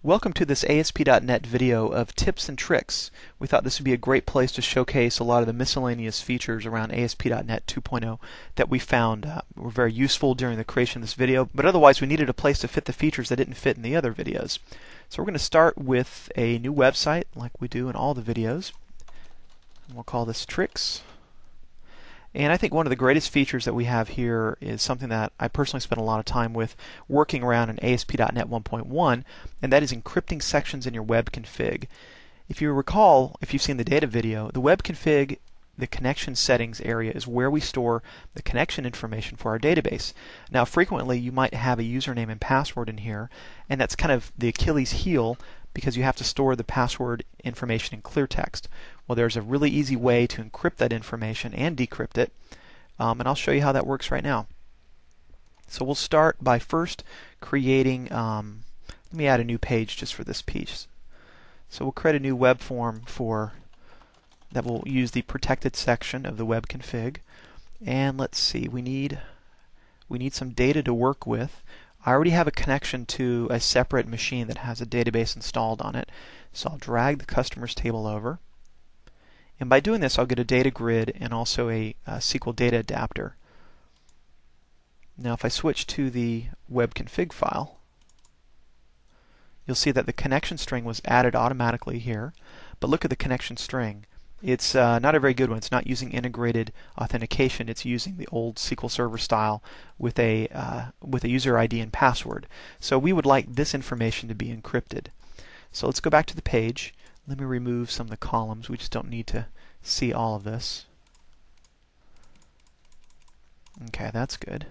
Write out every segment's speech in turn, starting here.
Welcome to this ASP.NET video of tips and tricks. We thought this would be a great place to showcase a lot of the miscellaneous features around ASP.NET 2.0 that we found were very useful during the creation of this video, but otherwise we needed a place to fit the features that didn't fit in the other videos. So we're going to start with a new website like we do in all the videos. And we'll call this Tricks. And I think one of the greatest features that we have here is something that I personally spent a lot of time with working around in ASP.NET 1.1, and that is encrypting sections in your web config. If you recall, if you've seen the data video, the web config, the connection settings area, is where we store the connection information for our database. Now, frequently you might have a username and password in here, and that's kind of the Achilles heel because you have to store the password information in clear text. Well, there's a really easy way to encrypt that information and decrypt it, and I'll show you how that works right now. So we'll start by first creating, let me add a new page just for this piece. So we'll create a new web form that will use the protected section of the web config. And let's see, we need some data to work with. I already have a connection to a separate machine that has a database installed on it. So I'll drag the customers table over. And by doing this, I'll get a data grid and also a SQL data adapter. Now if I switch to the web config file, you'll see that the connection string was added automatically here. But look at the connection string. It's not a very good one. It's not using integrated authentication. It's using the old SQL Server style with a user ID and password. So we would like this information to be encrypted. So let's go back to the page. Let me remove some of the columns. We just don't need to see all of this. Okay, that's good.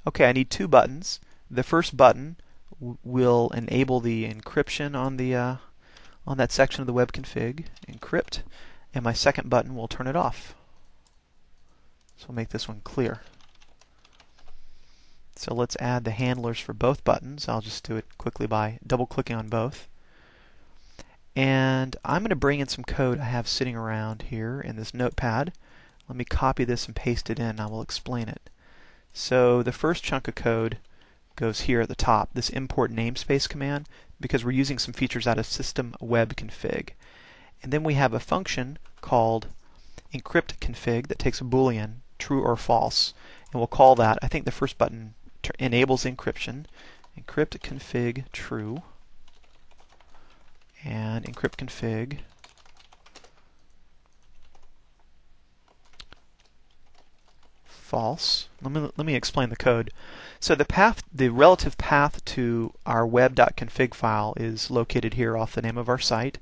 Okay, I need two buttons. The first button will enable the encryption on that section of the web config, encrypt, and my second button will turn it off. So I'll make this one clear. So let's add the handlers for both buttons. I'll just do it quickly by double-clicking on both. And I'm going to bring in some code I have sitting around here in this notepad. Let me copy this and paste it in, and I will explain it. So the first chunk of code goes here at the top, this import namespace command, because we're using some features out of system web config. And then we have a function called encrypt config that takes a boolean, true or false, and we'll call that, I think the first button enables encryption, encrypt config true, and encrypt config false. Let me explain the code. So the relative path to our web.config file is located here off the name of our site.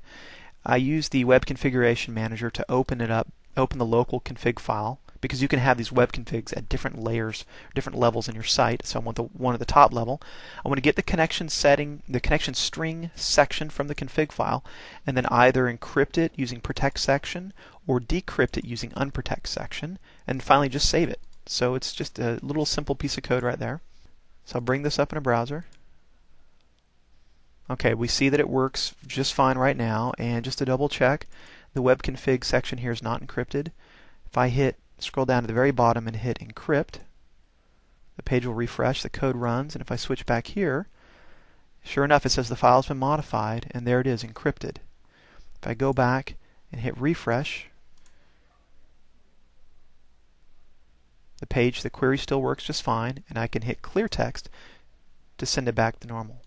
I use the web configuration manager to open it up, open the local config file, because you can have these web configs at different layers, different levels in your site. So I want the one at the top level. I want to get the connection setting, the connection string section from the config file, and then either encrypt it using protect section or decrypt it using unprotect section, and finally just save it. So it's just a little simple piece of code right there. So I'll bring this up in a browser. Okay, we see that it works just fine right now, and just to double check, the web config section here is not encrypted. If I scroll down to the very bottom and hit encrypt, the page will refresh, the code runs, and if I switch back here, sure enough it says the file has been modified, and there it is, encrypted. If I go back and hit refresh, the query still works just fine, and I can hit clear text to send it back to normal.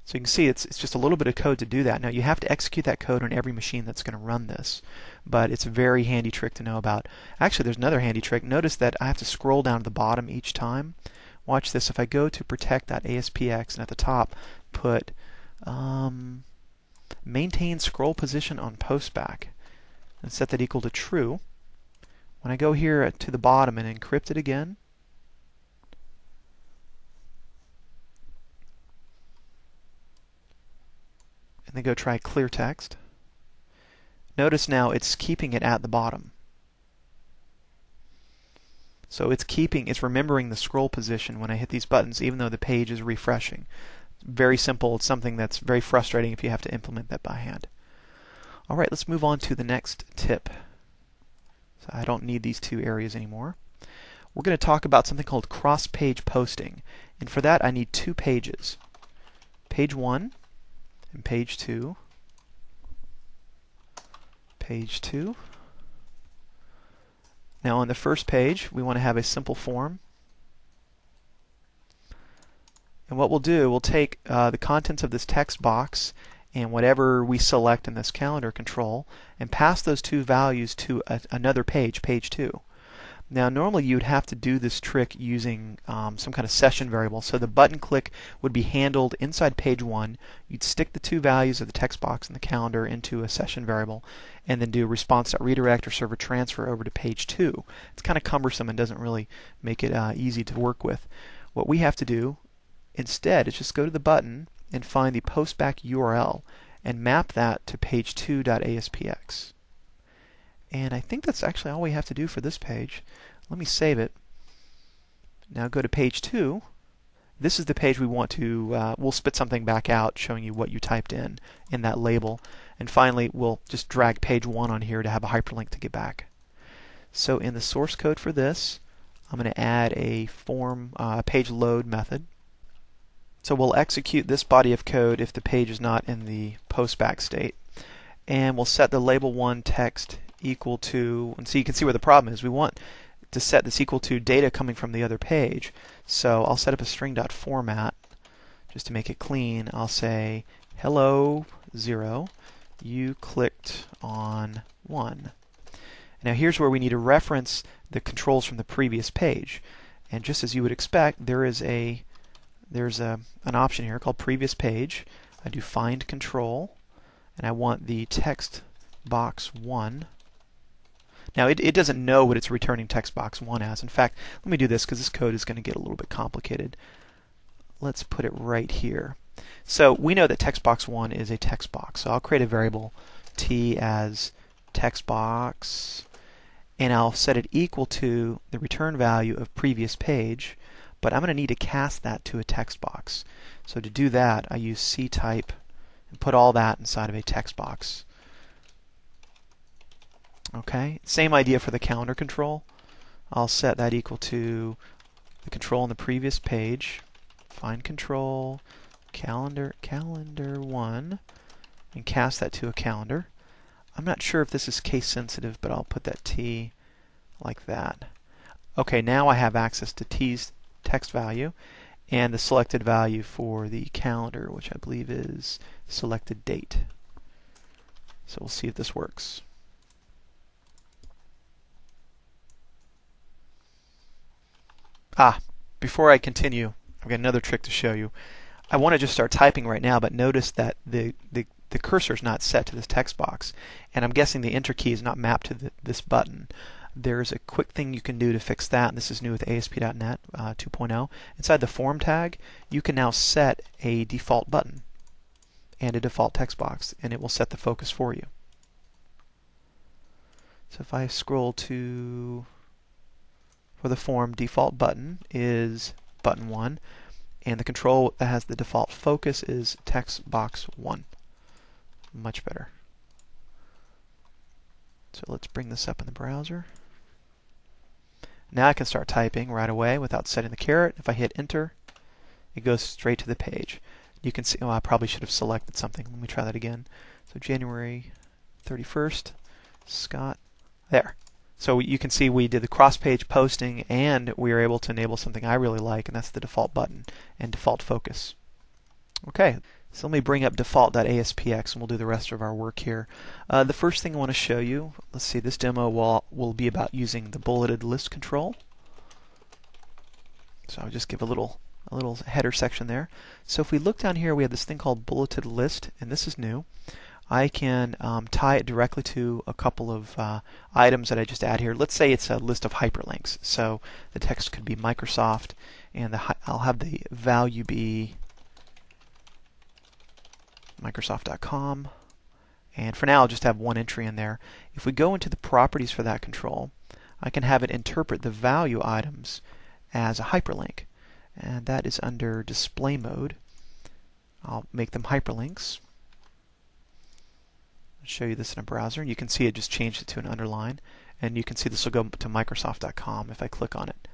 So you can see it's just a little bit of code to do that. Now you have to execute that code on every machine that's going to run this, but it's a very handy trick to know about. Actually, there's another handy trick. Notice that I have to scroll down to the bottom each time. Watch this. If I go to protect.aspx and at the top put maintain scroll position on postback and set that equal to true, when I go here to the bottom and encrypt it again, and then go try clear text, notice now it's keeping it at the bottom. So it's remembering the scroll position when I hit these buttons, even though the page is refreshing. Very simple. It's something that's very frustrating if you have to implement that by hand. All right, let's move on to the next tip. So I don't need these two areas anymore. we're going to talk about something called cross-page posting. And for that I need two pages. Page 1 and page 2. Page 2. Now on the first page we want to have a simple form. And what we'll do, we'll take the contents of this text box and whatever we select in this calendar control and pass those two values to another page, page 2. Now normally you would have to do this trick using some kind of session variable. So the button click would be handled inside page 1. You'd stick the two values of the text box and the calendar into a session variable and then do response.redirect or server transfer over to page 2. It's kind of cumbersome and doesn't really make it easy to work with. What we have to do instead is just go to the button and find the postback URL and map that to page2.aspx. And I think that's actually all we have to do for this page. Let me save it. Now go to page 2. This is the page we want to, we'll spit something back out showing you what you typed in that label. And finally, we'll just drag page 1 on here to have a hyperlink to get back. So in the source code for this, I'm going to add a form page load method. So we'll execute this body of code if the page is not in the postback state. And we'll set the label 1 text equal to, and so you can see where the problem is. We want to set this equal to data coming from the other page. So I'll set up a string.format just to make it clean. I'll say hello 0, you clicked on 1. Now here's where we need to reference the controls from the previous page. And just as you would expect, there's an option here called previous page. I do find control and I want the text box 1. Now it doesn't know what it's returning text box 1 as. In fact, let me do this because this code is going to get a little bit complicated. Let's put it right here. So we know that text box 1 is a text box. So I'll create a variable t as text box and I'll set it equal to the return value of previous page, but I'm going to need to cast that to a text box. So to do that I use ctype and put all that inside of a text box. Okay, same idea for the calendar control. I'll set that equal to the control on the previous page, find control, calendar 1, and cast that to a calendar. I'm not sure if this is case sensitive, but I'll put that t like that. Okay, now I have access to t's text value and the selected value for the calendar, which I believe is selected date. So we'll see if this works. Before I continue, I've got another trick to show you. I want to just start typing right now, but notice that the cursor is not set to this text box, and I'm guessing the enter key is not mapped to this button. There's a quick thing you can do to fix that, and this is new with ASP.NET 2.0. Inside the form tag, you can now set a default button and a default text box, and it will set the focus for you. So if I scroll to, for the form, default button is button 1, and the control that has the default focus is text box 1. Much better. So let's bring this up in the browser. Now I can start typing right away without setting the caret. If I hit enter, it goes straight to the page. You can see, oh, I probably should have selected something. Let me try that again. So January 31st, Scott. There. So you can see we did the cross-page posting and we were able to enable something I really like, and that's the default button and default focus. Okay, so let me bring up default.aspx and we'll do the rest of our work here. The first thing I want to show you, let's see, this demo will be about using the bulleted list control. So I'll just give a little header section there. So if we look down here, we have this thing called bulleted list, and this is new. I can tie it directly to a couple of items that I just add here. Let's say it's a list of hyperlinks. So the text could be Microsoft, and I'll have the value be Microsoft.com. And for now, I'll just have one entry in there. If we go into the properties for that control, I can have it interpret the value items as a hyperlink. And that is under display mode. I'll make them hyperlinks. Show you this in a browser. You can see it just changed it to an underline, and you can see this will go to Microsoft.com if I click on it.